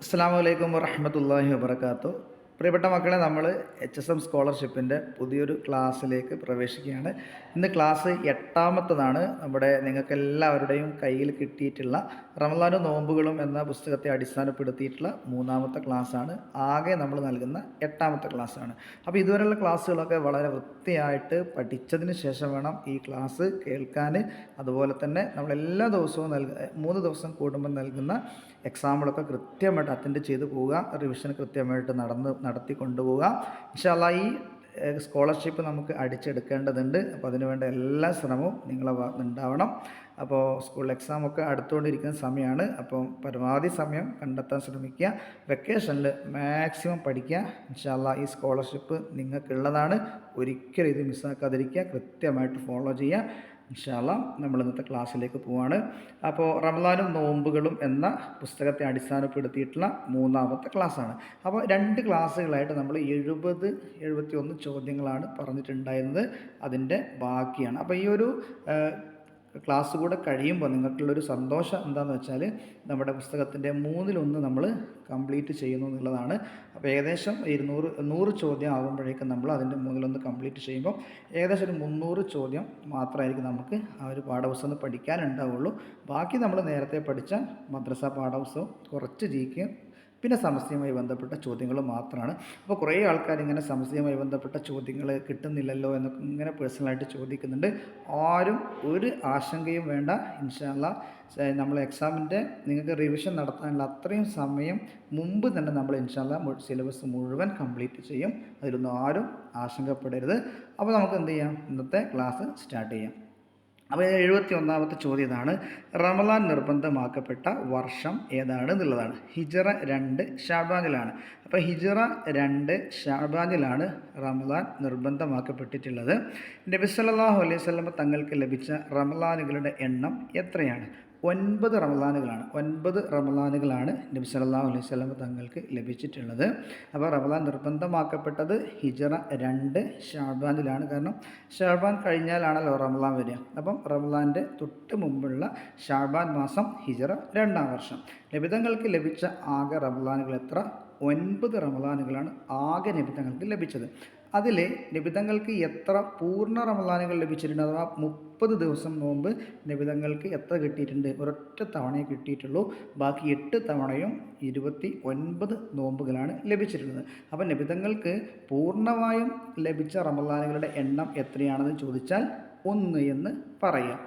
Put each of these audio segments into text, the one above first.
അസ്സലാമു അലൈക്കും വറഹ്മത്തുള്ളാഹി വബറകാതുഹു. പ്രിയപ്പെട്ട മക്കളെ, നമ്മൾ HSM സ്കോളർഷിപ്പിൻ്റെ പുതിയൊരു ക്ലാസ്സിലേക്ക് പ്രവേശിക്കുകയാണ്. ഇന്ന് ക്ലാസ് എട്ടാമത്തതാണ്. നിങ്ങൾക്ക് എല്ലാവരുടെയും കയ്യിൽ കിട്ടിയിട്ടുള്ള റമളാനും നോമ്പുകളും എന്ന പുസ്തകത്തെ അടിസ്ഥാനപ്പെടുത്തിയിട്ടുള്ള മൂന്നാമത്തെ ക്ലാസ്സാണ്. ആകെ നമ്മൾ നൽകുന്ന എട്ടാമത്തെ ക്ലാസ്സാണ്. അപ്പോൾ ഇതുവരെയുള്ള ക്ലാസ്സുകളൊക്കെ വളരെ വൃത്തിയായിട്ട് പഠിച്ചതിന് ശേഷം വേണം ഈ ക്ലാസ് കേൾക്കാൻ. അതുപോലെ തന്നെ നമ്മൾ എല്ലാ ദിവസവും 3 ദിവസം കൂടുമ്പോൾ നൽകുന്ന എക്സാമ്പിളൊക്കെ കൃത്യമായിട്ട് അറ്റൻഡ് ചെയ്ത് പോവുക. റിവിഷൻ കൃത്യമായിട്ട് നടത്തി കൊണ്ടുപോവുക. ഇൻഷാ അല്ലാഹ് ഈ സ്കോളർഷിപ്പ് നമുക്ക് അടിച്ചെടുക്കേണ്ടതുണ്ട്. അപ്പോൾ അതിനുവേണ്ട എല്ലാ ശ്രമവും നിങ്ങളെ ഉണ്ടാവണം. അപ്പോൾ സ്കൂൾ എക്സാമൊക്കെ അടുത്തുകൊണ്ടിരിക്കുന്ന സമയമാണ്. അപ്പോൾ പരമാവധി സമയം കണ്ടെത്താൻ ശ്രമിക്കുക. വെക്കേഷനിൽ മാക്സിമം പഠിക്കുക. ഇൻഷാ അല്ലാഹ് ഈ സ്കോളർഷിപ്പ് നിങ്ങൾക്കുള്ളതാണ്. ഒരിക്കലും ഇത് മിസ്സാക്കാതിരിക്കുക. കൃത്യമായിട്ട് ഫോളോ ചെയ്യുക. ഇൻഷാ അല്ലാഹ് നമ്മൾ ഇന്നത്തെ ക്ലാസ്സിലേക്ക് പോവാണ്. അപ്പോൾ റമളാനും നോമ്പുകളും എന്ന പുസ്തകത്തെ അടിസ്ഥാനപ്പെടുത്തിയിട്ടുള്ള മൂന്നാമത്തെ ക്ലാസ്സാണ്. അപ്പോൾ 2 ക്ലാസ്സുകളായിട്ട് നമ്മൾ 71 ചോദ്യങ്ങളാണ് പറഞ്ഞിട്ടുണ്ടായിരുന്നത്. അതിൻ്റെ ബാക്കിയാണ്. അപ്പോൾ ഈ ഒരു ക്ലാസ് കൂടെ കഴിയുമ്പോൾ നിങ്ങൾക്കുള്ളൊരു സന്തോഷം എന്താണെന്ന് വെച്ചാൽ നമ്മുടെ പുസ്തകത്തിൻ്റെ 1/3 നമ്മൾ കംപ്ലീറ്റ് ചെയ്യുന്നു എന്നുള്ളതാണ്. അപ്പോൾ ഏകദേശം 100 ചോദ്യം ആകുമ്പോഴേക്കും നമ്മൾ അതിൻ്റെ 1/3 കംപ്ലീറ്റ് ചെയ്യുമ്പോൾ ഏകദേശം ഒരു 300 ചോദ്യം മാത്രമായിരിക്കും നമുക്ക് ആ ഒരു പാഠപുസ്തകം പഠിക്കാനുണ്ടാവുള്ളൂ. ബാക്കി നമ്മൾ നേരത്തെ പഠിച്ച മദ്രസ പാഠപുസ്തകം, കുറച്ച് GK, പിന്നെ സമസ്യയുമായി ബന്ധപ്പെട്ട ചോദ്യങ്ങൾ മാത്രമാണ്. അപ്പോൾ കുറേ ആൾക്കാർ ഇങ്ങനെ സമസ്യയുമായി ബന്ധപ്പെട്ട ചോദ്യങ്ങൾ കിട്ടുന്നില്ലല്ലോ എന്നൊക്കെ ഇങ്ങനെ പേഴ്സണലായിട്ട് ചോദിക്കുന്നുണ്ട്. ആരും ഒരു ആശങ്കയും വേണ്ട. ഇൻഷാ അല്ലാഹ് നമ്മൾ എക്സാമിൻ്റെ നിങ്ങൾക്ക് റിവിഷൻ നടത്താനുള്ള അത്രയും സമയം മുമ്പ് തന്നെ നമ്മൾ ഇൻഷാ അല്ലാഹ് സിലബസ് മുഴുവൻ കംപ്ലീറ്റ് ചെയ്യും. അതിലൊന്നും ആരും ആശങ്കപ്പെടരുത്. അപ്പോൾ നമുക്ക് എന്ത് ചെയ്യാം, ഇന്നത്തെ ക്ലാസ് സ്റ്റാർട്ട് ചെയ്യാം. അപ്പോൾ 71ാമത്തെ ചോദ്യം ഇതാണ്: റമളാൻ നിർബന്ധമാക്കപ്പെട്ട വർഷം ഏതാണ് എന്നുള്ളതാണ്. ഹിജ്റ 2 ശഅബാനിലാണ്. അപ്പോൾ ഹിജ്റ 2 ശഅബാനിലാണ് റമളാൻ നിർബന്ധമാക്കപ്പെട്ടിട്ടുള്ളത്. നബി സല്ലല്ലാഹു അലൈഹി വസല്ലം തങ്ങൾക്ക് ലഭിച്ച റമളാനുകളുടെ എണ്ണം എത്രയാണ്? 9 റമളാനുകളാണ്. 9 റമളാനുകളാണ് നബി സല്ലല്ലാഹു അലൈഹി വസല്ലം തങ്ങൾക്ക് ലഭിച്ചിട്ടുള്ളത്. അപ്പോൾ റമളാൻ നിർബന്ധമാക്കപ്പെട്ടത് ഹിജ്റ 2 ശഅബാനിലാണ്. കാരണം ശഅബാൻ കഴിഞ്ഞാലാണല്ലോ റമളാൻ വരിക. അപ്പം റമളാൻ്റെ തൊട്ട് മുമ്പുള്ള ശഅബാൻ മാസം ഹിജ്റ 2-ാം വർഷം. നബി തങ്ങൾക്ക് ലഭിച്ച ആകെ റമളാനുകൾ എത്ര? 9 റമളാനുകളാണ് ആകെ നബി തങ്ങൾക്ക് ലഭിച്ചത്. അതിൽ നബി തങ്ങൾക്ക് എത്ര പൂർണ്ണ റമളാനുകൾ ലഭിച്ചിട്ടുണ്ട്? അഥവാ 30 ദിവസം നോമ്പ് നബി തങ്ങൾക്ക് എത്ര കിട്ടിയിട്ടുണ്ട്? ഒരൊറ്റ തവണയെ കിട്ടിയിട്ടുള്ളൂ. ബാക്കി 8 തവണയും 29 നോമ്പുകളാണ് ലഭിച്ചിട്ടുള്ളത്. അപ്പോൾ നബി തങ്ങൾക്ക് പൂർണ്ണമായും ലഭിച്ച റമളാനുകളുടെ എണ്ണം എത്രയാണെന്ന് ചോദിച്ചാൽ 1 എന്ന് പറയാം.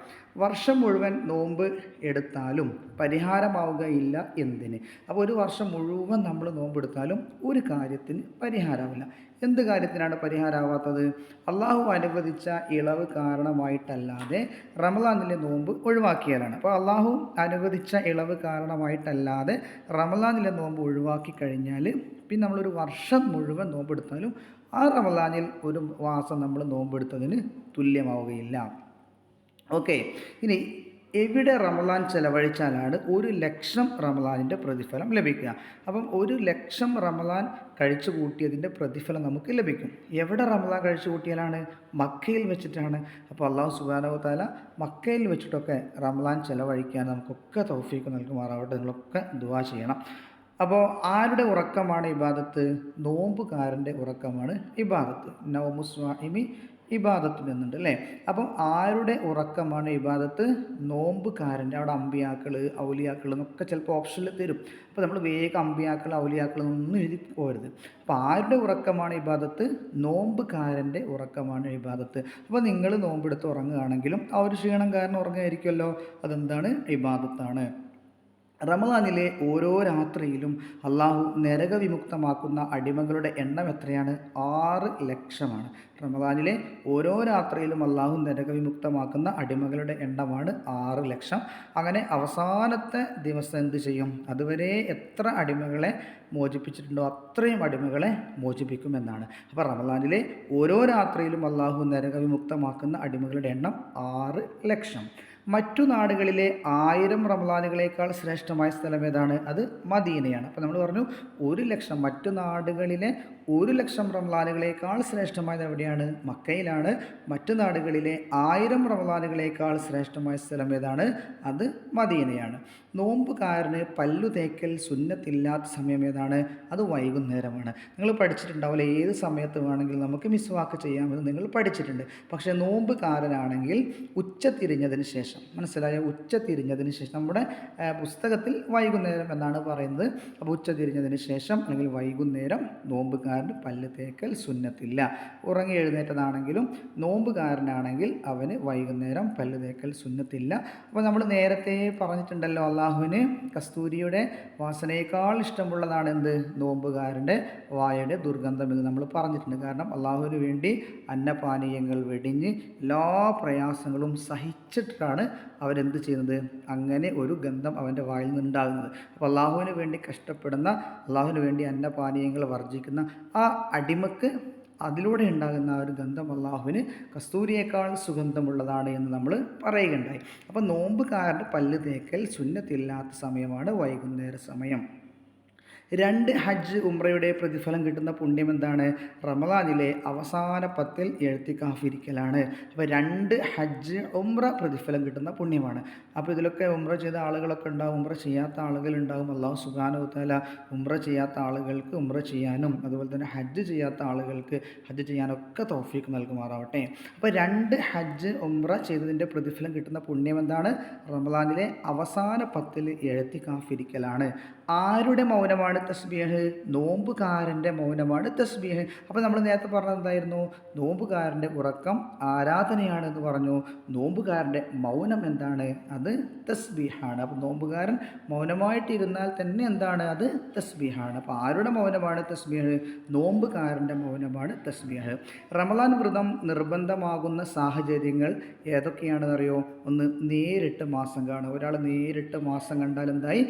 വർഷം മുഴുവൻ നോമ്പ് എടുത്താലും പരിഹാരമാവുകയില്ല. എന്തിന്? അപ്പോൾ ഒരു വർഷം മുഴുവൻ നമ്മൾ നോമ്പെടുത്താലും ഒരു കാര്യത്തിന് പരിഹാരമാവില്ല. എന്ത് കാര്യത്തിനാണ് പരിഹാരമാവാത്തത്? അള്ളാഹു അനുവദിച്ച ഇളവ് കാരണമായിട്ടല്ലാതെ റമളാനിലെ നോമ്പ് ഒഴിവാക്കിയാലാണ്. അപ്പോൾ അള്ളാഹു അനുവദിച്ച ഇളവ് കാരണമായിട്ടല്ലാതെ റമളാനിലെ നോമ്പ് ഒഴിവാക്കി കഴിഞ്ഞാൽ പിന്നെ നമ്മളൊരു വർഷം മുഴുവൻ നോമ്പെടുത്താലും ആ റമളാനിൽ ഒരു മാസം നമ്മൾ നോമ്പെടുത്തതിന് തുല്യമാവുകയില്ല. ഓക്കെ, ഇനി എവിടെ റമളാൻ ചെലവഴിച്ചാലാണ് 1,00,000 റമളാനിൻ്റെ പ്രതിഫലം ലഭിക്കുക? അപ്പം 1,00,000 റമളാൻ കഴിച്ചു കൂട്ടിയതിൻ്റെ പ്രതിഫലം നമുക്ക് ലഭിക്കും. എവിടെ റമളാൻ കഴിച്ചു കൂട്ടിയാലാണ്? മക്കയിൽ വെച്ചിട്ടാണ്. അപ്പോൾ അല്ലാഹു സുബ്ഹാനഹു വ തആല മക്കയിൽ വെച്ചിട്ടൊക്കെ റമളാൻ ചെലവഴിക്കാൻ നമുക്കൊക്കെ തൗഫീഖ് നൽകുമാറാവട്ടെ. നിങ്ങളൊക്കെ ദുആ ചെയ്യണം. അപ്പോൾ ആരുടെ ഉറക്കമാണ് ഇബാദത്ത്? നോമ്പുകാരൻ്റെ ഉറക്കമാണ് ഇബാദത്ത്. നൗമുസ്വാഇമി ഇബാദത്ത് എന്നുണ്ട് അല്ലേ? അപ്പം ആരുടെ ഉറക്കമാണ് ഇബാദത്ത്? നോമ്പുകാരൻ്റെ. അവിടെ അമ്പിയാക്കൾ, ഔലിയാക്കൾ എന്നൊക്കെ ചിലപ്പോൾ ഓപ്ഷനിൽ തരും. അപ്പോൾ നമ്മൾ വേഗം അമ്പിയാക്കൾ, ഔലിയാക്കൾ എന്നൊന്നും എഴുതി പോകരുത്. അപ്പോൾ ആരുടെ ഉറക്കമാണ് ഇബാദത്ത്? നോമ്പുകാരൻ്റെ ഉറക്കമാണ് ഇബാദത്ത്. അപ്പോൾ നിങ്ങൾ നോമ്പെടുത്ത് ഉറങ്ങുകയാണെങ്കിലും ആ ഒരു ക്ഷീണം കാരണം ഉറങ്ങുമായിരിക്കുമല്ലോ, അതെന്താണ്? ഇബാദത്താണ്. റമളാനിലെ ഓരോ രാത്രിയിലും അള്ളാഹു നരകവിമുക്തമാക്കുന്ന അടിമകളുടെ എണ്ണം എത്രയാണ്? 6 ലക്ഷമാണ്. റമളാനിലെ ഓരോ രാത്രിയിലും അള്ളാഹു നരകവിമുക്തമാക്കുന്ന അടിമകളുടെ എണ്ണമാണ് 6 ലക്ഷം. അങ്ങനെ അവസാനത്തെ ദിവസം എന്ത് ചെയ്യും? അതുവരെ എത്ര അടിമകളെ മോചിപ്പിച്ചിട്ടുണ്ടോ അത്രയും അടിമകളെ മോചിപ്പിക്കുമെന്നാണ്. അപ്പോൾ റമളാനിലെ ഓരോ രാത്രിയിലും അള്ളാഹു നരകവിമുക്തമാക്കുന്ന അടിമകളുടെ എണ്ണം 6 ലക്ഷം. മറ്റു നാടുകളിലെ 1000 റമളാനുകളേക്കാൾ ശ്രേഷ്ഠമായ സ്ഥലം ഏതാണ്? അത് മദീനയാണ്. അപ്പോൾ നമ്മൾ പറഞ്ഞു 1,00,000. മറ്റു നാടുകളിലെ 1,00,000 റമദാനുകളേക്കാൾ ശ്രേഷ്ഠമായത് എവിടെയാണ്? മക്കയിലാണ്. മറ്റു നാടുകളിലെ 1000 റമദാനുകളേക്കാൾ ശ്രേഷ്ഠമായ സ്ഥലം ഏതാണ്? അത് മദീനയാണ്. നോമ്പുകാരന് പല്ലു തേക്കൽ സുന്നത്തില്ലാത്ത സമയം ഏതാണ്? അത് വൈകുന്നേരമാണ്. നിങ്ങൾ പഠിച്ചിട്ടുണ്ടാവില്ല, ഏത് സമയത്ത് വേണമെങ്കിലും നമുക്ക് മിസ്വാക്ക് ചെയ്യാമെന്ന് നിങ്ങൾ പഠിച്ചിട്ടുണ്ട്. പക്ഷേ നോമ്പുകാരനാണെങ്കിൽ ഉച്ചതിരിഞ്ഞതിന് ശേഷം, മനസ്സിലായ? ഉച്ചതിരിഞ്ഞതിന് ശേഷം, നമ്മുടെ പുസ്തകത്തിൽ വൈകുന്നേരം എന്നാണ് പറയുന്നത്. അപ്പോൾ ഉച്ചതിരിഞ്ഞതിന് ശേഷം അല്ലെങ്കിൽ വൈകുന്നേരം നോമ്പുകാരന് പല്ല് തേക്കൽ സുന്നത്തില്ല. ഉറങ്ങി എഴുന്നേറ്റതാണെങ്കിലും നോമ്പുകാരനാണെങ്കിൽ അവന് വൈകുന്നേരം പല്ല് തേക്കൽ സുന്നത്തില്ല. അപ്പോൾ നമ്മൾ നേരത്തെ പറഞ്ഞിട്ടുണ്ടല്ലോ, അള്ളാഹുവിന് കസ്തൂരിയുടെ വാസനയേക്കാൾ ഇഷ്ടമുള്ളതാണ് എന്ത്? നോമ്പുകാരൻ്റെ വായയുടെ ദുർഗന്ധം എന്ന് നമ്മൾ പറഞ്ഞിട്ടുണ്ട്. കാരണം അള്ളാഹുവിന് വേണ്ടി അന്നപാനീയങ്ങൾ വെടിഞ്ഞ് എല്ലാ പ്രയാസങ്ങളും സഹിച്ചിട്ടാണ് അവരെന്ത് ചെയ്യുന്നത്? അങ്ങനെ ഒരു ഗന്ധം അവൻ്റെ വായിൽ നിന്നുണ്ടാകുന്നത്. അപ്പോൾ അള്ളാഹുവിന് വേണ്ടി കഷ്ടപ്പെടുന്ന, അള്ളാഹുവിന് വേണ്ടി അന്നപാനീയങ്ങൾ വർജിക്കുന്ന ആ അടിമക്ക് അതിലൂടെ ഉണ്ടാകുന്ന ആ ഒരു ഗന്ധം അള്ളാഹുവിന് കസ്തൂരിയേക്കാൾ സുഗന്ധമുള്ളതാണ് എന്ന് നമ്മൾ പറയുകയുണ്ടായി. അപ്പോൾ നോമ്പുകാരൻ്റെ പല്ല് തേക്കൽ സുന്നത്തില്ലാത്ത സമയമാണ് വൈകുന്നേര സമയം. 2 ഹജ്ജ് ഉംറയുടെ പ്രതിഫലം കിട്ടുന്ന പുണ്യം എന്താണ്? റമദാനിലെ അവസാന 10 എഴുത്തിക്കാഫിരിക്കലാണ്. അപ്പോൾ 2 ഹജ്ജ് ഉംറ പ്രതിഫലം കിട്ടുന്ന പുണ്യമാണ്. അപ്പോൾ ഇതിലൊക്കെ ഉംറ ചെയ്ത ആളുകളൊക്കെ ഉണ്ടാകും, ഉംറ ചെയ്യാത്ത ആളുകളുണ്ടാകും. അല്ലാഹു സുബ്ഹാനഹു വ തആല ഉംറ ചെയ്യാത്ത ആളുകൾക്ക് ഉംറ ചെയ്യാനും അതുപോലെ തന്നെ ഹജ്ജ് ചെയ്യാത്ത ആളുകൾക്ക് ഹജ്ജ് ചെയ്യാനൊക്കെ തൗഫീഖ് നൽകുമാറാവട്ടെ. അപ്പോൾ 2 ഹജ്ജ് ഉംറ ചെയ്തതിൻ്റെ പ്രതിഫലം കിട്ടുന്ന പുണ്യം എന്താണ്? റമദാനിലെ അവസാന 10 എഴുത്തിക്കാഫിരിക്കലാണ്. ആരുടെ മൗനമാണ് തസ്ബീഹ്? നോമ്പുകാരൻ്റെ മൗനമാണ് തസ്ബീഹ്. അപ്പോൾ നമ്മൾ നേരത്തെ പറഞ്ഞത് എന്തായിരുന്നു? നോമ്പുകാരൻ്റെ ഉറക്കം ആരാധനയാണെന്ന് പറഞ്ഞു. നോമ്പുകാരൻ്റെ മൗനം എന്താണ്? അത് തസ്ബീഹാണ്. അപ്പോൾ നോമ്പുകാരൻ മൗനമായിട്ടിരുന്നാൽ തന്നെ എന്താണ്? അത് തസ്ബീഹാണ്. അപ്പോൾ ആരുടെ മൗനമാണ് തസ്ബീഹ്? നോമ്പുകാരൻ്റെ മൗനമാണ് തസ്ബീഹ്. റമളാൻ വ്രതം നിർബന്ധമാകുന്ന സാഹചര്യങ്ങൾ ഏതൊക്കെയാണെന്നറിയോ? ഒന്ന്, നേരിട്ട് മാസം കാണുക. ഒരാൾ നേരിട്ട് മാസം കണ്ടാൽ എന്തായി?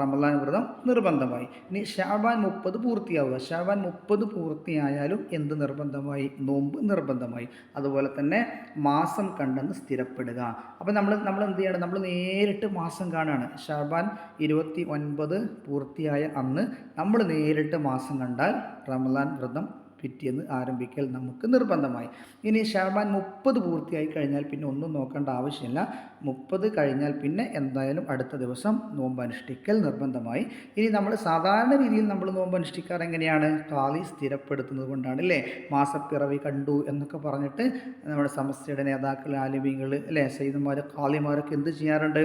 റമളാൻ വ്രതം നിർബന്ധമായി. ഇനി ശഅബാൻ 30 പൂർത്തിയാവുക. ശഅബാൻ 30 പൂർത്തിയായാലും എന്ത് നിർബന്ധമായി? നോമ്പ് നിർബന്ധമായി. അതുപോലെ തന്നെ മാസം കണ്ടെന്ന് സ്ഥിരപ്പെടുക. അപ്പോൾ നമ്മൾ എന്ത് ചെയ്യണം? നമ്മൾ നേരിട്ട് മാസം കാണുകയാണ്. ശഅബാൻ 29 പൂർത്തിയായ അന്ന് നമ്മൾ നേരിട്ട് മാസം കണ്ടാൽ റമളാൻ വ്രതം പിറ്റേന്ന് ആരംഭിക്കൽ നമുക്ക് നിർബന്ധമായി. ഇനി ശഅബാൻ 30 പൂർത്തിയായി കഴിഞ്ഞാൽ പിന്നെ ഒന്നും നോക്കേണ്ട ആവശ്യമില്ല. 30 കഴിഞ്ഞാൽ പിന്നെ എന്തായാലും അടുത്ത ദിവസം നോമ്പ് അനുഷ്ഠിക്കൽ നിർബന്ധമായി. ഇനി നമ്മൾ സാധാരണ രീതിയിൽ നമ്മൾ നോമ്പ് അനുഷ്ഠിക്കാറ് എങ്ങനെയാണ്? ഖാലി സ്ഥിരപ്പെടുത്തുന്നത് കൊണ്ടാണ്, അല്ലേ? മാസപ്പിറവി കണ്ടു എന്നൊക്കെ പറഞ്ഞിട്ട് നമ്മുടെ സമസ്തയുടെ നേതാക്കൾ, ആലിമീങ്ങൾ, അല്ലേ, സയ്യിദന്മാർ, ഖാലിമാരൊക്കെ എന്ത് ചെയ്യാറുണ്ട്?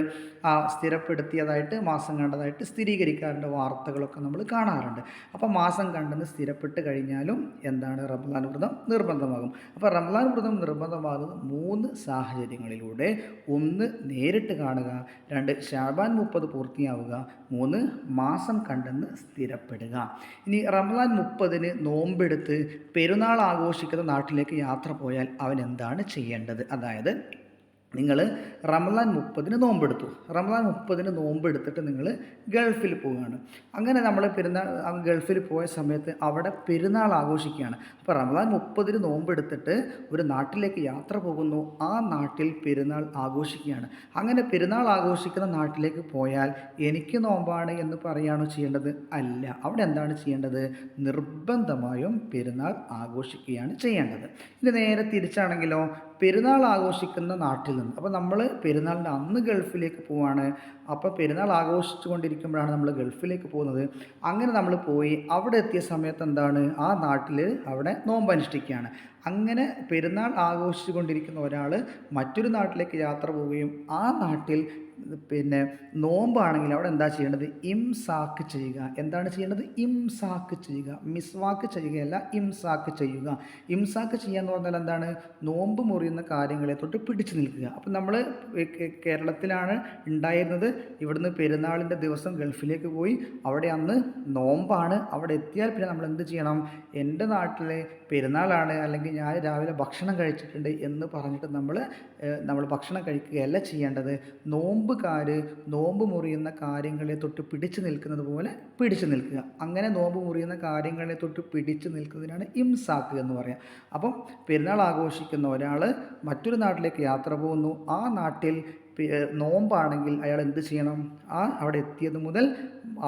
സ്ഥിരപ്പെടുത്തിയതായിട്ട്, മാസം കണ്ടതായിട്ട് സ്ഥിരീകരിക്കാറുണ്ട്. വാർത്തകളൊക്കെ നമ്മൾ കാണാറുണ്ട്. അപ്പോൾ മാസം കണ്ടെന്ന് സ്ഥിരപ്പെട്ട് കഴിഞ്ഞാലും എന്താണ്? റമളാൻ വ്രതം നിർബന്ധമാകും. അപ്പോൾ റമളാൻ വ്രതം നിർബന്ധമാകുന്നത് 3 സാഹചര്യങ്ങളിലൂടെ: 1 നേരിട്ട് കാണുക, 2 ശഅബാൻ 30 പൂർത്തിയാവുക, 3 മാസം കണ്ടെന്ന് സ്ഥിരപ്പെടുക. ഇനി റമളാൻ 30-ന് നോമ്പെടുത്ത് പെരുന്നാൾ ആഘോഷിക്കുന്ന നാട്ടിലേക്ക് യാത്ര പോയാൽ അവൻ എന്താണ് ചെയ്യേണ്ടത്? അതായത് നിങ്ങൾ റമളാൻ 30-ന് നോമ്പെടുത്തു. റമളാൻ 30-ന് നോമ്പെടുത്തിട്ട് നിങ്ങൾ ഗൾഫിൽ പോവുകയാണ്. അങ്ങനെ നമ്മൾ ഗൾഫിൽ പോയ സമയത്ത് അവിടെ പെരുന്നാൾ ആഘോഷിക്കുകയാണ്. അപ്പോൾ റമളാൻ 30-ന് നോമ്പെടുത്തിട്ട് ഒരു നാട്ടിലേക്ക് യാത്ര പോകുന്നു. ആ നാട്ടിൽ പെരുന്നാൾ ആഘോഷിക്കുകയാണ്. അങ്ങനെ പെരുന്നാൾ ആഘോഷിക്കുന്ന നാട്ടിലേക്ക് പോയാൽ എനിക്ക് നോമ്പാണ് എന്ന് പറയുകയാണോ ചെയ്യേണ്ടത്? അല്ല. അവിടെ എന്താണ് ചെയ്യേണ്ടത്? നിർബന്ധമായും പെരുന്നാൾ ആഘോഷിക്കുകയാണ് ചെയ്യേണ്ടത്. ഇനി നേരെ തിരിച്ചാണെങ്കിലോ, പെരുന്നാൾ ആഘോഷിക്കുന്ന നാട്ടിൽ നിന്ന്, അപ്പോൾ നമ്മൾ പെരുന്നാളിൻ്റെ അന്ന് ഗൾഫിലേക്ക് പോവാണ്. അപ്പോൾ പെരുന്നാൾ ആഘോഷിച്ചു കൊണ്ടിരിക്കുമ്പോഴാണ് നമ്മൾ ഗൾഫിലേക്ക് പോകുന്നത്. അങ്ങനെ നമ്മൾ പോയി അവിടെ എത്തിയ സമയത്ത് എന്താണ്? ആ നാട്ടിൽ അവിടെ നോമ്പ് അനുഷ്ഠിക്കുകയാണ്. അങ്ങനെ പെരുന്നാൾ ആഘോഷിച്ചു കൊണ്ടിരിക്കുന്ന ഒരാൾ മറ്റൊരു നാട്ടിലേക്ക് യാത്ര പോവുകയും ആ നാട്ടിൽ പിന്നെ നോമ്പാണെങ്കിൽ അവിടെ എന്താ ചെയ്യേണ്ടത്? ഇംസാക്ക് ചെയ്യുക. എന്താണ് ചെയ്യേണ്ടത്? ഇംസാക്ക് ചെയ്യുക. മിസ്വാക്ക് ചെയ്യുകയല്ല, ഇംസാക്ക് ചെയ്യുക. ഇംസാക്ക് ചെയ്യുക എന്ന് പറഞ്ഞാൽ എന്താണ്? നോമ്പ് മുറിയുന്ന കാര്യങ്ങളെ തൊട്ട് പിടിച്ചു നിൽക്കുക. അപ്പം നമ്മൾ കേരളത്തിലാണ് ഉണ്ടായിരുന്നത്. ഇവിടുന്ന് പെരുന്നാളിൻ്റെ ദിവസം ഗൾഫിലേക്ക് പോയി. അവിടെ അന്ന് നോമ്പാണ്. അവിടെ എത്തിയാൽ പിന്നെ നമ്മൾ എന്ത് ചെയ്യണം? എൻ്റെ നാട്ടിലെ പെരുന്നാളാണ്, അല്ലെങ്കിൽ ഞാൻ രാവിലെ ഭക്ഷണം കഴിച്ചിട്ടുണ്ട് എന്ന് പറഞ്ഞിട്ട് നമ്മൾ ഭക്ഷണം കഴിക്കുകയല്ല ചെയ്യേണ്ടത്. നോമ്പുകാർ നോമ്പ് മുറിയുന്ന കാര്യങ്ങളെ തൊട്ട് പിടിച്ചു നിൽക്കുന്നത് പോലെ പിടിച്ചു നിൽക്കുക. അങ്ങനെ നോമ്പ് മുറിയുന്ന കാര്യങ്ങളെ തൊട്ട് പിടിച്ചു നിൽക്കുന്നതിനാണ് ഇംസാക്ക് എന്ന് പറയുക. അപ്പം പെരുന്നാൾ ആഘോഷിക്കുന്ന ഒരാൾ മറ്റൊരു നാട്ടിലേക്ക് യാത്ര പോകുന്നു. ആ നാട്ടിൽ നോമ്പാണെങ്കിൽ അയാൾ എന്ത് ചെയ്യണം? അവിടെ എത്തിയത് മുതൽ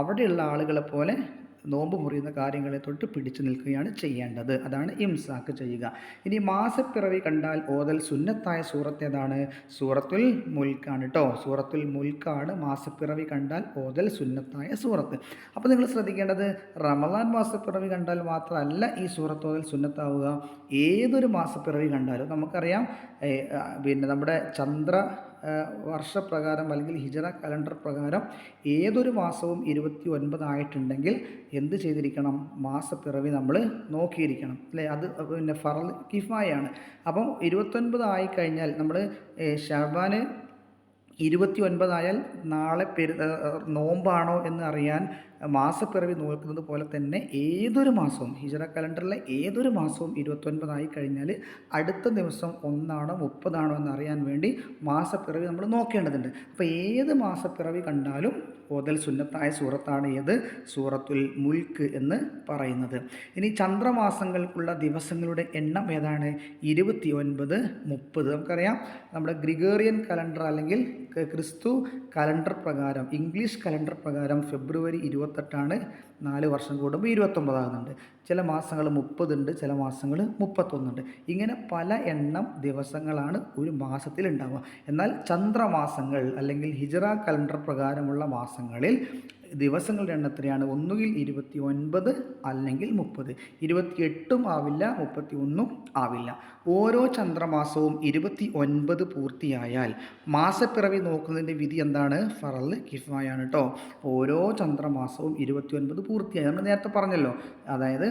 അവിടെയുള്ള ആളുകളെ പോലെ നോമ്പ് മുറിയുന്ന കാര്യങ്ങളെ തൊട്ട് പിടിച്ചു നിൽക്കുകയാണ് ചെയ്യേണ്ടത്. അതാണ് ഇംസാക്ക് ചെയ്യുക. ഇനി മാസപ്പിറവി കണ്ടാൽ ഓതൽ സുന്നത്തായ സൂറത്ത് ഏതാണ്? സൂറത്തുൽ മുൽക്കാണ് കേട്ടോ. സൂറത്തുൽ മുൽക്കാണ് മാസപ്പിറവി കണ്ടാൽ ഓതൽ സുന്നത്തായ സൂറത്ത്. അപ്പോൾ നിങ്ങൾ ശ്രദ്ധിക്കേണ്ടത്, റമദാൻ മാസപ്പിറവി കണ്ടാൽ മാത്രമല്ല ഈ സൂറത്ത് ഓതൽ സുന്നത്താവുക. ഏതൊരു മാസപ്പിറവി കണ്ടാലും നമുക്കറിയാം, നമ്മുടെ വർഷപ്രകാരം അല്ലെങ്കിൽ ഹിജറ കലണ്ടർ പ്രകാരം ഏതൊരു മാസവും 29 ആയിട്ടുണ്ടെങ്കിൽ എന്ത് ചെയ്തിരിക്കണം? മാസപ്പിറവി നമ്മൾ നോക്കിയിരിക്കണം അല്ലേ? അത് ഫർള് കിഫായാണ്. അപ്പം 29 ആയിക്കഴിഞ്ഞാൽ നമ്മൾ ശഅബാന് 29 ആയാൽ നാളെ നോമ്പാണോ എന്ന് അറിയാൻ മാസപ്പിറവി നോക്കുന്നത് പോലെ തന്നെ ഏതൊരു മാസവും ഹിജറ കലണ്ടറിലെ ഏതൊരു മാസവും 29 ആയി കഴിഞ്ഞാൽ അടുത്ത ദിവസം 1 ആണോ 30 ആണോ എന്നറിയാൻ വേണ്ടി മാസപ്പിറവി നമ്മൾ നോക്കേണ്ടതുണ്ട്. അപ്പോൾ ഏത് മാസപ്പിറവി കണ്ടാലും ഓതൽ സുന്നത്തായ സൂറത്താണ് ഏത്? സൂറത്തുൽ മുൽക്ക് എന്ന് പറയുന്നത്. ഇനി ചന്ദ്രമാസങ്ങൾക്കുള്ള ദിവസങ്ങളുടെ എണ്ണം ഏതാണ്? 29, 30. നമുക്കറിയാം നമ്മുടെ ഗ്രിഗോറിയൻ കലണ്ടർ അല്ലെങ്കിൽ ക്രിസ്തു കലണ്ടർ പ്രകാരം, ഇംഗ്ലീഷ് കലണ്ടർ പ്രകാരം ഫെബ്രുവരി 28 4 വർഷം കൂടുമ്പോൾ 29 ആകുന്നുണ്ട്. ചില മാസങ്ങൾ 30 ഉണ്ട്, ചില മാസങ്ങൾ 31 ഉണ്ട്. ഇങ്ങനെ പല എണ്ണം ദിവസങ്ങളാണ് ഒരു മാസത്തിൽ ഉണ്ടാവുക. എന്നാൽ ചന്ദ്രമാസങ്ങൾ അല്ലെങ്കിൽ ഹിജറ കലണ്ടർ പ്രകാരമുള്ള മാസങ്ങളിൽ ദിവസങ്ങളുടെ എണ്ണം എത്രയാണ്? ഒന്നുകിൽ 29 അല്ലെങ്കിൽ 30. 28 ആവില്ല, 31 ആവില്ല. ഓരോ ചന്ദ്രമാസവും 29 പൂർത്തിയായാൽ മാസപ്പിറവി നോക്കുന്നതിൻ്റെ വിധി എന്താണ്? ഫർള് കിഫായാണ് കേട്ടോ. ഓരോ ചന്ദ്രമാസവും 29 പൂർത്തിയായി. നമ്മൾ നേരത്തെ പറഞ്ഞല്ലോ, അതായത്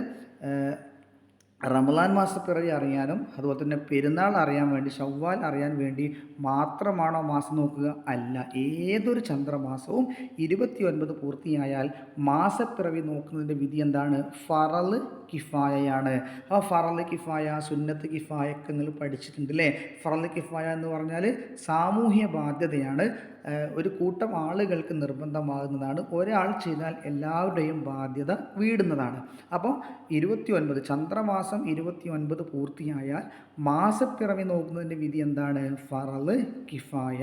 റമദാൻ മാസപ്പിറവി അറിയാനും അതുപോലെ തന്നെ പെരുന്നാൾ അറിയാൻ വേണ്ടി, ശവ്വാൽ അറിയാൻ വേണ്ടി മാത്രമാണോ മാസം നോക്കുക? അല്ല. ഏതൊരു ചന്ദ്രമാസവും 29 പൂർത്തിയായാൽ മാസപ്പിറവി നോക്കുന്നതിൻ്റെ വിധി എന്താണ്? ഫറള് കിഫായയാണ്. ആ ഫറള് കിഫായ, സുന്നത്ത് കിഫായൊക്കെ നിങ്ങൾ പഠിച്ചിട്ടുണ്ട് അല്ലേ? ഫറള് കിഫായ എന്ന് പറഞ്ഞാൽ സാമൂഹ്യ ബാധ്യതയാണ്. ഒരു കൂട്ടം ആളുകൾക്ക് നിർബന്ധമാകുന്നതാണ്. ഒരാൾ ചെയ്താൽ എല്ലാവരുടെയും ബാധ്യത വീടുന്നതാണ്. അപ്പോൾ 29 ചന്ദ്രമാസം 29 പൂർത്തിയായാൽ മാസപ്പിറവി നോക്കുന്നതിൻ്റെ വിധി എന്താണ്? ഫറള് കിഫായ.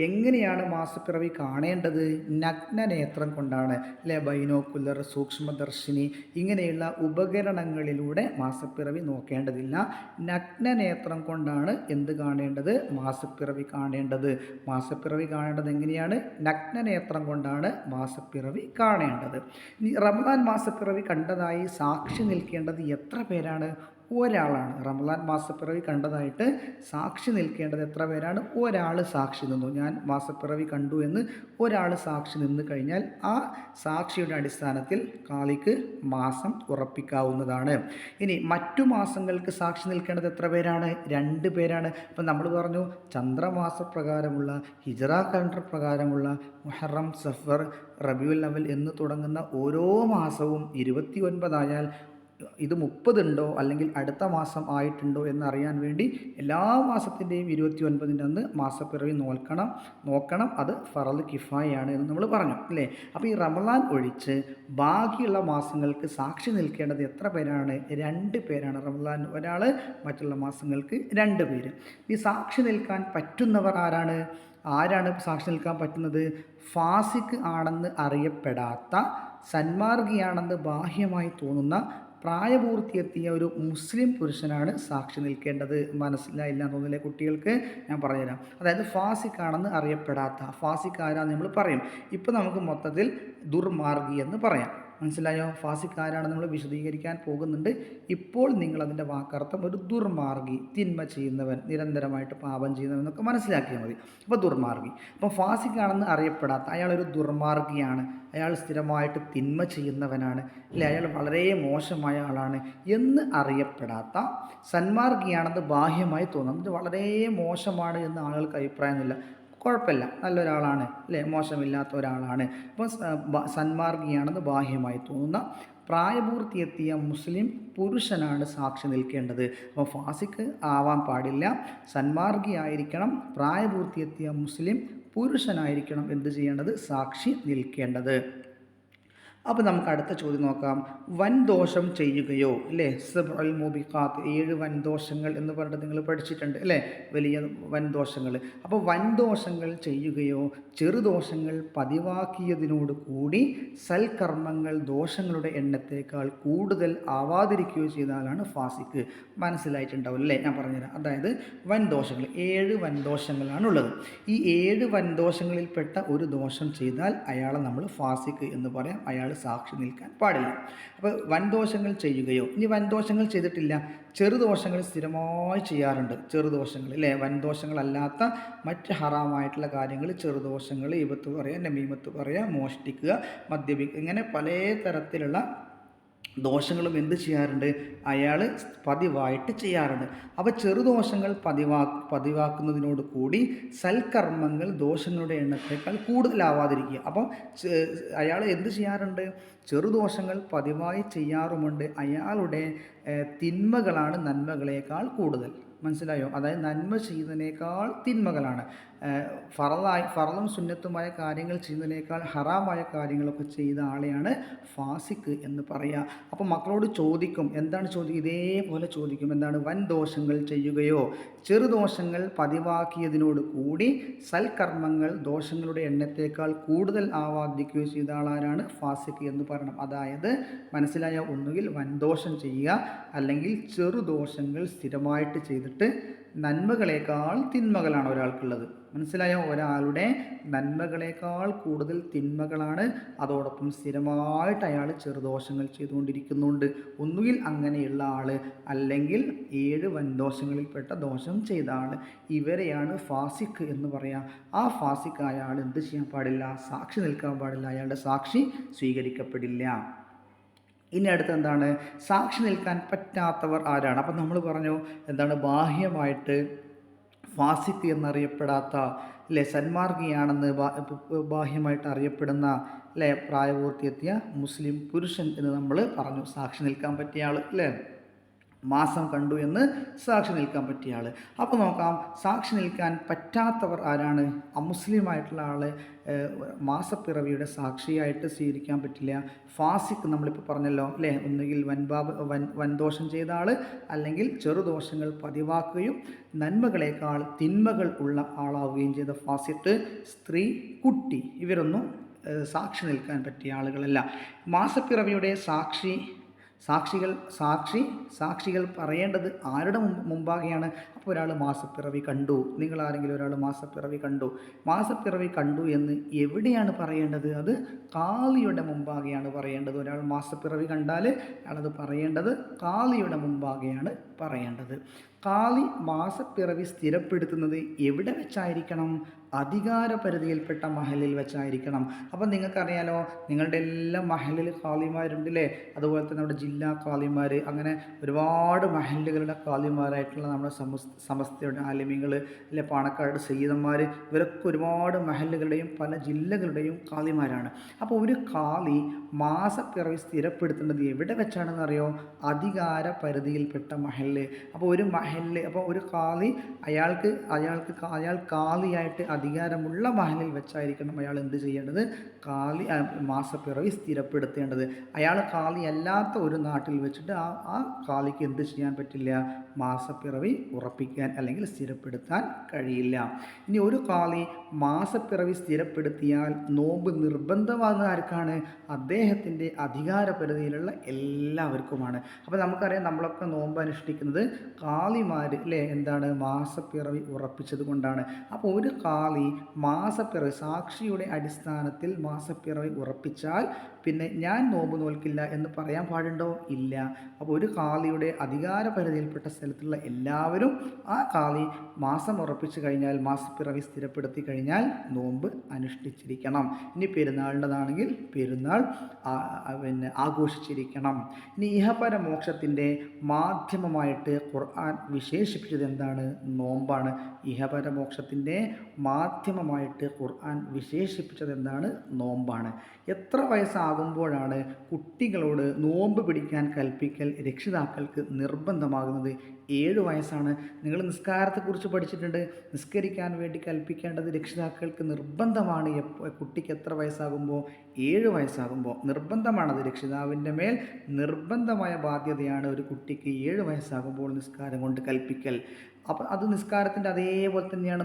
എങ്ങനെയാണ് മാസപ്പിറവി കാണേണ്ടത്? നഗ്നനേത്രം കൊണ്ടാണ് അല്ലേ? ബൈനോക്കുലർ, സൂക്ഷ്മദർശിനി ഇങ്ങനെയുള്ള ഉപകരണങ്ങളിലൂടെ മാസപ്പിറവി നോക്കേണ്ടതില്ല. നഗ്നനേത്രം കൊണ്ടാണ് എന്ത് കാണേണ്ടത്? മാസപ്പിറവി കാണേണ്ടത്. മാസപ്പിറവി കാണേണ്ടത് എങ്ങനെയാണ്? നഗ്നനേത്രം കൊണ്ടാണ് മാസപ്പിറവി കാണേണ്ടത്. ഇനി റമദാൻ മാസപ്പിറവി കണ്ടതായി സാക്ഷി നിൽക്കേണ്ടത് എത്ര പേരാണ്? ഒരാളാണ്. റമദാൻ മാസപ്പിറവി കണ്ടതായിട്ട് സാക്ഷി നിൽക്കേണ്ടത് എത്ര പേരാണ്? ഒരാൾ സാക്ഷി നിന്നു. ഞാൻ മാസപ്പിറവി കണ്ടു എന്ന് ഒരാൾ സാക്ഷി നിന്ന് കഴിഞ്ഞാൽ ആ സാക്ഷിയുടെ അടിസ്ഥാനത്തിൽ കാളിക്ക് മാസം ഉറപ്പിക്കാവുന്നതാണ്. ഇനി മറ്റു മാസങ്ങൾക്ക് സാക്ഷി നിൽക്കേണ്ടത് എത്ര പേരാണ്? 2 പേരാണ്. അപ്പം നമ്മൾ പറഞ്ഞു, ചന്ദ്രമാസപ്രകാരമുള്ള ഹിജറ കലണ്ടർ പ്രകാരമുള്ള മുഹറം, സഫർ, റബിയുൽ അവൽ എന്ന് തുടങ്ങുന്ന ഓരോ മാസവും 29 ആയാൽ ഇത് 30 ഉണ്ടോ അല്ലെങ്കിൽ അടുത്ത മാസം ആയിട്ടുണ്ടോ എന്നറിയാൻ വേണ്ടി എല്ലാ മാസത്തിൻ്റെയും 29-ൻ്റെ അന്ന് മാസപ്പിറവി നോക്കണം. അത് ഫറള് കിഫായാണ് എന്ന് നമ്മൾ പറഞ്ഞു അല്ലേ? അപ്പോൾ ഈ റമദാൻ ഒഴിച്ച് ബാക്കിയുള്ള മാസങ്ങൾക്ക് സാക്ഷി നിൽക്കേണ്ടത് എത്ര പേരാണ്? 2 പേരാണ്. റമദാൻ ഒരാൾ, മറ്റുള്ള മാസങ്ങൾക്ക് 2 പേര്. ഈ സാക്ഷി നിൽക്കാൻ പറ്റുന്നവർ ആരാണ് സാക്ഷി നിൽക്കാൻ പറ്റുന്നത്? ഫാസിഖ് ആണെന്ന് അറിയപ്പെടാത്ത, സന്മാർഗിയാണെന്ന് ബാഹ്യമായി തോന്നുന്ന പ്രായപൂർത്തിയെത്തിയ ഒരു മുസ്ലിം പുരുഷനാണ് സാക്ഷി നിൽക്കേണ്ടത്. മനസ്സിലായില്ല തോന്നില്ലേ കുട്ടികൾക്ക്? ഞാൻ പറഞ്ഞുതരാം. അതായത് ഫാസിഖ് ആണെന്ന് അറിയപ്പെടാത്ത, ഫാസിഖ് ആരാന്ന് നമ്മൾ പറയും. ഇപ്പോൾ നമുക്ക് മൊത്തത്തിൽ ദുർമാർഗി എന്ന് പറയാം. മനസ്സിലായോ? ഫാസിഖ് ആരാണെന്ന് നമ്മൾ വിശദീകരിക്കാൻ പോകുന്നുണ്ട്. ഇപ്പോൾ നിങ്ങളതിൻ്റെ വാക്കർത്ഥം ഒരു ദുർമാർഗി, തിന്മ ചെയ്യുന്നവൻ, നിരന്തരമായിട്ട് പാപം ചെയ്യുന്നവൻ എന്നൊക്കെ മനസ്സിലാക്കിയാൽ മതി. അപ്പോൾ ദുർമാർഗി. അപ്പോൾ ഫാസിഖ് ആണെന്ന് അറിയപ്പെടാത്ത, അയാളൊരു ദുർമാർഗിയാണ്, അയാൾ സ്ഥിരമായിട്ട് തിന്മ ചെയ്യുന്നവനാണ് അല്ലേ, അയാൾ വളരെ മോശമായ ആളാണ് എന്ന് അറിയപ്പെടാത്ത, സന്മാർഗിയാണെന്ന് ബാഹ്യമായി തോന്നുന്നത്, ഇത് വളരെ മോശമാണ് എന്ന് ആളുകൾക്ക് അഭിപ്രായമൊന്നുമില്ല, കുഴപ്പമില്ല, നല്ലൊരാളാണ് അല്ലേ, മോശമില്ലാത്ത ഒരാളാണ്. അപ്പോൾ സന്മാർഗിയാണെന്ന് ബാഹ്യമായി തോന്നുന്ന പ്രായപൂർത്തിയെത്തിയ മുസ്ലിം പുരുഷനാണ് സാക്ഷി നിൽക്കേണ്ടത്. അപ്പോൾ ഫാസിഖ് ആവാൻ പാടില്ല, സന്മാർഗിയായിരിക്കണം, പ്രായപൂർത്തിയെത്തിയ മുസ്ലിം പുരുഷനായിരിക്കണം എന്ത് ചെയ്യേണ്ടത്? സാക്ഷി നിൽക്കേണ്ടത്. അപ്പോൾ നമുക്ക് അടുത്ത ചോദ്യം നോക്കാം. വൻദോഷം ചെയ്യുകയോ, അല്ലേ? സബ്ഉൽ മൂബിഖാത്ത്, 7 വൻദോഷങ്ങൾ എന്ന് പറഞ്ഞിട്ട് നിങ്ങൾ പഠിച്ചിട്ടുണ്ട്, അല്ലേ? വലിയ വൻദോഷങ്ങൾ. അപ്പോൾ വൻദോഷങ്ങൾ ചെയ്യുകയോ ചെറുദോഷങ്ങൾ പതിവാക്കിയതിനോട് കൂടി സൽക്കർമ്മങ്ങൾ ദോഷങ്ങളുടെ എണ്ണത്തേക്കാൾ കൂടുതൽ ആവാതിരിക്കുകയോ ചെയ്താലാണ് ഫാസിക്ക്. മനസ്സിലായിട്ടുണ്ടാവും, അല്ലേ? ഞാൻ പറഞ്ഞുതരാം. അതായത് വൻദോഷങ്ങൾ 7 വൻദോഷങ്ങളാണുള്ളത്. ഈ 7 വൻദോഷങ്ങളിൽപ്പെട്ട ഒരു ദോഷം ചെയ്താൽ അയാളെ നമ്മൾ ഫാസിക്ക് എന്ന് പറയാം. അയാൾ സാക്ഷി നിൽക്കാൻ പാടില്ല. അപ്പോൾ വൻദോഷങ്ങൾ ചെയ്യുകയോ, ഇനി വൻദോഷങ്ങൾ ചെയ്തിട്ടില്ല, ചെറുദോഷങ്ങൾ സ്ഥിരമായി ചെയ്യാറുണ്ട്. ചെറുദോഷങ്ങൾ, അല്ലേ? വൻദോഷങ്ങളല്ലാത്ത മറ്റ് ഹറാമായിട്ടുള്ള കാര്യങ്ങൾ, ചെറുദോഷങ്ങൾ, ഈബത്ത് പറയുക, നമീമത്ത് പറയുക, മോഷ്ടിക്കുക, മദ്യപിക്കുക, ഇങ്ങനെ പല തരത്തിലുള്ള ദോഷങ്ങളും എന്ത് ചെയ്യാറുണ്ട്? അയാൾ പതിവായിട്ട് ചെയ്യാറുണ്ട്. അപ്പോൾ ചെറുദോഷങ്ങൾ പതിവാക്കുന്നതിനോട് കൂടി സൽക്കർമ്മങ്ങൾ ദോഷങ്ങളുടെ എണ്ണത്തേക്കാൾ കൂടുതലാവാതിരിക്കുക. അപ്പം അയാൾ എന്ത് ചെയ്യാറുണ്ട്? ചെറുദോഷങ്ങൾ പതിവായി ചെയ്യാറുമുണ്ട്. അയാളുടെ തിന്മകളാണ് നന്മകളേക്കാൾ കൂടുതൽ. മനസ്സിലായോ? അതായത് നന്മ ചെയ്യുന്നതിനേക്കാൾ തിന്മകളാണ്. ഫറളും സുന്നത്തുമായ കാര്യങ്ങൾ ചെയ്യുന്നതിനേക്കാൾ ഹറാമായ കാര്യങ്ങളൊക്കെ ചെയ്ത ആളെയാണ് ഫാസിക്ക് എന്ന് പറയുക. അപ്പോൾ മക്കളോട് ചോദിക്കും, എന്താണ് ചോദിക്കും? ഇതേപോലെ ചോദിക്കും, എന്താണ്? വൻദോഷങ്ങൾ ചെയ്യുകയോ ചെറുദോഷങ്ങൾ പതിവാക്കിയതിനോട് കൂടി സൽക്കർമ്മങ്ങൾ ദോഷങ്ങളുടെ എണ്ണത്തേക്കാൾ കൂടുതൽ ആവാതിരിക്കുകയോ ചെയ്ത ആളാരാണ്? ഫാസിക്ക് എന്ന് പറയണം. അതായത് മനസ്സിലായ, ഒന്നുകിൽ വൻദോഷം ചെയ്യുക, അല്ലെങ്കിൽ ചെറുദോഷങ്ങൾ സ്ഥിരമായിട്ട് ചെയ്തിട്ട് നന്മകളേക്കാൾ തിന്മകളാണ് ഒരാൾക്കുള്ളത്. മനസ്സിലായോ? ഒരാളുടെ നന്മകളേക്കാൾ കൂടുതൽ തിന്മകളാണ്, അതോടൊപ്പം സ്ഥിരമായിട്ട് അയാൾ ചെറുദോഷങ്ങൾ ചെയ്തുകൊണ്ടിരിക്കുന്നുണ്ട്. ഒന്നുകിൽ അങ്ങനെയുള്ള ആൾ, അല്ലെങ്കിൽ 7 വൻദോഷങ്ങളിൽപ്പെട്ട ദോഷം ചെയ്ത ആൾ. ഇവരെയാണ് ഫാസിക്ക് എന്ന് പറയുക. ആ ഫാസിക്കായ ആൾ എന്ത് ചെയ്യാൻ പാടില്ല? സാക്ഷി നിൽക്കാൻ പാടില്ല. അയാളുടെ സാക്ഷി സ്വീകരിക്കപ്പെടില്ല. ഇനി അടുത്ത് എന്താണ്? സാക്ഷി നിൽക്കാൻ പറ്റാത്തവർ ആരാണ്? അപ്പം നമ്മൾ പറഞ്ഞു, എന്താണ്? ബാഹ്യമായിട്ട് ഫാസിക്ക് എന്നറിയപ്പെടാത്ത, അല്ലേ, സന്മാർഗിയാണെന്ന് ബാഹ്യമായിട്ട് അറിയപ്പെടുന്ന, അല്ലേ, പ്രായപൂർത്തിയെത്തിയ മുസ്ലിം പുരുഷൻ എന്ന് നമ്മൾ പറഞ്ഞു. സാക്ഷി നിൽക്കാൻ പറ്റിയ ആൾ, അല്ലേ? മാസം കണ്ടു എന്ന് സാക്ഷി നിൽക്കാൻ പറ്റിയ ആൾ. അപ്പോൾ നോക്കാം, സാക്ഷി നിൽക്കാൻ പറ്റാത്തവർ ആരാണ്? അമുസ്ലിമായിട്ടുള്ള ആൾ മാസപ്പിറവിയുടെ സാക്ഷിയായിട്ട് സ്വീകരിക്കാൻ പറ്റില്ല. ഫാസിക്ക് നമ്മളിപ്പോൾ പറഞ്ഞല്ലോ, അല്ലേ? ഒന്നുകിൽ വൻദോഷം ചെയ്ത ആൾ, അല്ലെങ്കിൽ ചെറുദോഷങ്ങൾ പതിവാക്കുകയും നന്മകളേക്കാൾ തിന്മകൾ ഉള്ള ആളാവുകയും ചെയ്ത ഫാസിക്ക്. സ്ത്രീ, കുട്ടി, ഇവരൊന്നും സാക്ഷി നിൽക്കാൻ പറ്റിയ ആളുകളല്ല. മാസപ്പിറവിയുടെ സാക്ഷികൾ പറയേണ്ടത് ആരുടെ മുമ്പാകെയാണ്? അപ്പോൾ ഒരാൾ മാസപ്പിറവി കണ്ടു, നിങ്ങൾ ആരെങ്കിലും ഒരാൾ മാസപ്പിറവി കണ്ടു എന്ന് എവിടെയാണ് പറയേണ്ടത്? അത് കാളിയുടെ മുമ്പാകെയാണ് പറയേണ്ടത്. ഒരാൾ മാസപ്പിറവി കണ്ടാൽ അയാളത് പറയേണ്ടത് കാളിയുടെ മുമ്പാകെയാണ് പറയേണ്ടത്. കാളി മാസപ്പിറവി സ്ഥിരപ്പെടുത്തുന്നത് എവിടെ വെച്ചായിരിക്കണം? അധികാരപരിധിയിൽപ്പെട്ട മഹലിൽ വെച്ചായിരിക്കണം. അപ്പം നിങ്ങൾക്കറിയാലോ, നിങ്ങളുടെ എല്ലാ മഹലിൽ കാളിമാരുണ്ടല്ലേ? അതുപോലെ തന്നെ നമ്മുടെ ജില്ലാ കാളിമാർ, അങ്ങനെ ഒരുപാട് മഹല്ലുകളുടെ കാളിമാരായിട്ടുള്ള നമ്മുടെ സമസ്തയുടെ ആലിമീങ്ങൾ, അല്ലെ, പാണക്കാട് സയ്യിദന്മാർ, ഇവരൊക്കെ ഒരുപാട് മഹല്ലുകളുടെയും പല ജില്ലകളുടെയും കാളിമാരാണ്. അപ്പോൾ ഒരു കാളി മാസപ്പിറവി സ്ഥിരപ്പെടുത്തേണ്ടത് എവിടെ വെച്ചാണെന്ന് അറിയോ? അധികാര പരിധിയിൽപ്പെട്ട മഹല്ല്. അപ്പോൾ ഒരു കാളി അയാൾ കാളിയായിട്ട് അധികാരമുള്ള മഹലിൽ വെച്ചായിരിക്കണം അയാൾ എന്ത് ചെയ്യേണ്ടത്? മാസപ്പിറവി സ്ഥിരപ്പെടുത്തേണ്ടത്. അയാൾ കാളി അല്ലാത്ത ഒരു നാട്ടിൽ വെച്ചിട്ട് ആ കാളിക്ക് എന്ത് ചെയ്യാൻ പറ്റില്ല? മാസപ്പിറവി ഉറപ്പിക്കാൻ അല്ലെങ്കിൽ സ്ഥിരപ്പെടുത്താൻ കഴിയില്ല. ഇനി ഒരു കാളി മാസപ്പിറവി സ്ഥിരപ്പെടുത്തിയാൽ നോമ്പ് നിർബന്ധമാകുന്ന ആർക്കാണ്? അദ്ദേഹത്തിൻ്റെ അധികാരപരിധിയിലുള്ള എല്ലാവർക്കുമാണ്. അപ്പോൾ നമുക്കറിയാം, നമ്മളൊക്കെ നോമ്പ് അനുഷ്ഠിക്കുന്നത് കാളിമാർ, അല്ലേ, എന്താണ്? മാസപ്പിറവി ഉറപ്പിച്ചത് കൊണ്ടാണ്. അപ്പോൾ ഒരു കാളി മാസപ്പിറവി സാക്ഷിയുടെ അടിസ്ഥാനത്തിൽ മാസപ്പിറവി ഉറപ്പിച്ചാൽ പിന്നെ ഞാൻ നോമ്പ് നോൽക്കില്ല എന്ന് പറയാൻ പാടുണ്ടോ? ഇല്ല. അപ്പോൾ ഒരു കാളിയുടെ അധികാരപരിധിയിൽപ്പെട്ട സ്ഥലത്തുള്ള എല്ലാവരും ആ കാളി മാസം ഉറപ്പിച്ചു കഴിഞ്ഞാൽ, മാസപ്പിറവി സ്ഥിരപ്പെടുത്തി കഴിഞ്ഞാൽ നോമ്പ് അനുഷ്ഠിച്ചിരിക്കണം. ഇനി പെരുന്നാളിൻ്റെതാണെങ്കിൽ പെരുന്നാൾ ആഘോഷിച്ചിരിക്കണം. ഇനി ഇഹപര മോക്ഷത്തിൻ്റെ മാധ്യമമായിട്ട് ഖുർആൻ വിശേഷിപ്പിച്ചത് എന്താണ്? നോമ്പാണ്. ഇഹപര മോക്ഷത്തിൻ്റെ മാധ്യമമായിട്ട് ഖുർആൻ വിശേഷിപ്പിച്ചത് എന്താണ്? നോമ്പാണ്. എത്ര വയസ്സ് വയസ്സാകുമ്പോഴാണ് കുട്ടികളോട് നോമ്പ് പിടിക്കാൻ കൽപ്പിക്കൽ രക്ഷിതാക്കൾക്ക് നിർബന്ധമാകുന്നത്? 7 വയസ്സാണ്. നിങ്ങൾ നിസ്കാരത്തെക്കുറിച്ച് പഠിച്ചിട്ടുണ്ട്. നിസ്കരിക്കാൻ വേണ്ടി കൽപ്പിക്കേണ്ടത് രക്ഷിതാക്കൾക്ക് നിർബന്ധമാണ്. കുട്ടിക്ക് എത്ര വയസ്സാകുമ്പോൾ? 7 വയസ്സാകുമ്പോൾ നിർബന്ധമാണത്. രക്ഷിതാവിൻ്റെ മേൽ നിർബന്ധമായ ബാധ്യതയാണ് ഒരു കുട്ടിക്ക് 7 വയസ്സാകുമ്പോൾ നിസ്കാരം കൊണ്ട് കൽപ്പിക്കൽ. അപ്പം അത് നിസ്കാരത്തിൻ്റെ അതേപോലെ തന്നെയാണ്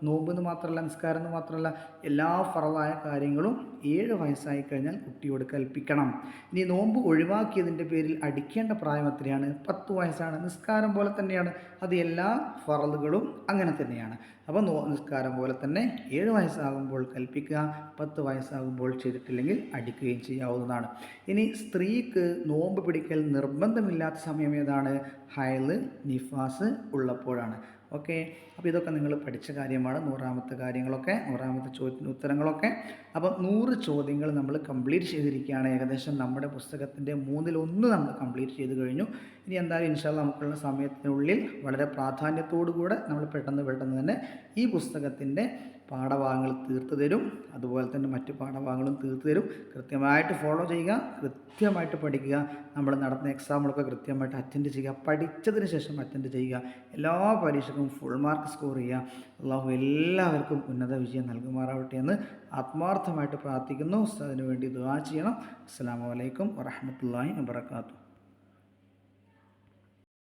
നോമ്പ് എന്ന് മാത്രമല്ല, നിസ്കാരം എന്ന് മാത്രമല്ല, എല്ലാ ഫറളായ കാര്യങ്ങളും 7 വയസ്സായി കഴിഞ്ഞാൽ കുട്ടിയോട് കൽപ്പിക്കണം. ഇനി നോമ്പ് ഒഴിവാക്കിയതിൻ്റെ പേരിൽ അടിക്കേണ്ട പ്രായം എത്രയാണ്? 10 വയസ്സാണ്. നിസ്കാരം പോലെ തന്നെയാണ്, അത് എല്ലാ ഫറളുകളും അങ്ങനെ തന്നെയാണ്. അപ്പോൾ നിസ്കാരം പോലെ തന്നെ 7 വയസ്സാകുമ്പോൾ കൽപ്പിക്കുക, 10 വയസ്സാകുമ്പോൾ ചെയ്തിട്ടില്ലെങ്കിൽ അടിക്കുകയും ചെയ്യാവുന്നതാണ്. ഇനി സ്ത്രീക്ക് നോമ്പ് പിടിക്കൽ നിർബന്ധമില്ലാത്ത സമയം ഏതാണ്? ഹൈള്, നിഫാസ് ഉള്ളപ്പോഴാണ്. ഓക്കെ, അപ്പോൾ ഇതൊക്കെ നിങ്ങൾ പഠിച്ച കാര്യമാണ്. 100ാമത്തെ കാര്യങ്ങളൊക്കെ, 100ാമത്തെ ചോദ്യത്തിന് ഉത്തരങ്ങളൊക്കെ. അപ്പം 100 ചോദ്യങ്ങൾ നമ്മൾ കംപ്ലീറ്റ് ചെയ്തിരിക്കുകയാണ്. ഏകദേശം നമ്മുടെ പുസ്തകത്തിൻ്റെ 1/3 നമ്മൾ കംപ്ലീറ്റ് ചെയ്ത് കഴിഞ്ഞു. ഇനി എന്തായാലും ഇൻഷാ അല്ലാഹ് നമുക്കുള്ള സമയത്തിനുള്ളിൽ വളരെ പ്രാധാന്യത്തോടുകൂടെ നമ്മൾ പെട്ടെന്ന് തന്നെ ഈ പുസ്തകത്തിൻ്റെ പാഠഭാഗങ്ങൾ തീർത്തു തരും. അതുപോലെ തന്നെ മറ്റു പാഠഭാഗങ്ങളും തീർത്തു തരും. കൃത്യമായിട്ട് ഫോളോ ചെയ്യുക, കൃത്യമായിട്ട് പഠിക്കുക. നമ്മൾ നടത്തുന്ന എക്സാമുകളൊക്കെ കൃത്യമായിട്ട് അറ്റൻഡ് ചെയ്യുക. പഠിച്ചതിന് ശേഷം അറ്റൻഡ് ചെയ്യുക. എല്ലാ പരീക്ഷയ്ക്കും ഫുൾ മാർക്ക് സ്കോർ ചെയ്യുക. അള്ളാഹു എല്ലാവർക്കും ഉന്നത വിജയം നൽകുമാറാവട്ടെ എന്ന് ആത്മാർത്ഥമായിട്ട് പ്രാർത്ഥിക്കുന്നു. അതിനു വേണ്ടി ദുആ ചെയ്യണം. അസ്സലാമു അലൈക്കും വറഹ്മത്തുള്ളാഹി വബറകാതുഹു.